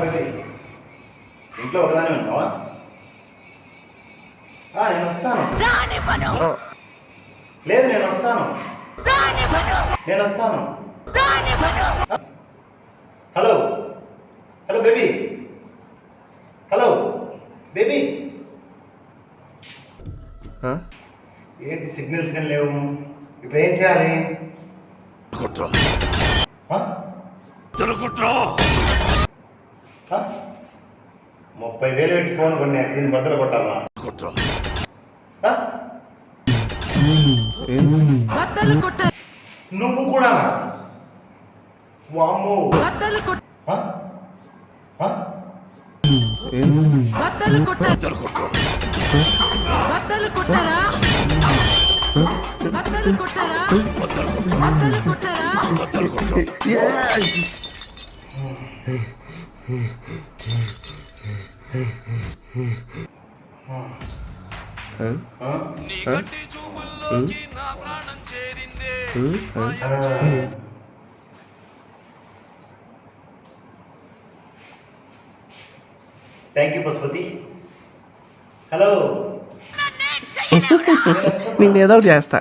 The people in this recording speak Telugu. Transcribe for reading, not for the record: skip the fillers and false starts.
బేబీ ఇంట్లో ఒకదాని ఉన్నావా? నేను వస్తాను. లేదు నేను వస్తాను. Hello hello baby, hello baby. ఏంటి సిగ్నల్స్ కానీ లేవు, ఇప్పుడు ఏం చేయాలి? ఆ? 30,000 పెట్టి ఫోన్ కొన్నా, దీన్ని బద్దలు కొట్టాలా? నువ్వు కూడా వామ్మో. Thank you Pashupati. హలో నేను ఏదో ఒకటి చేస్తా.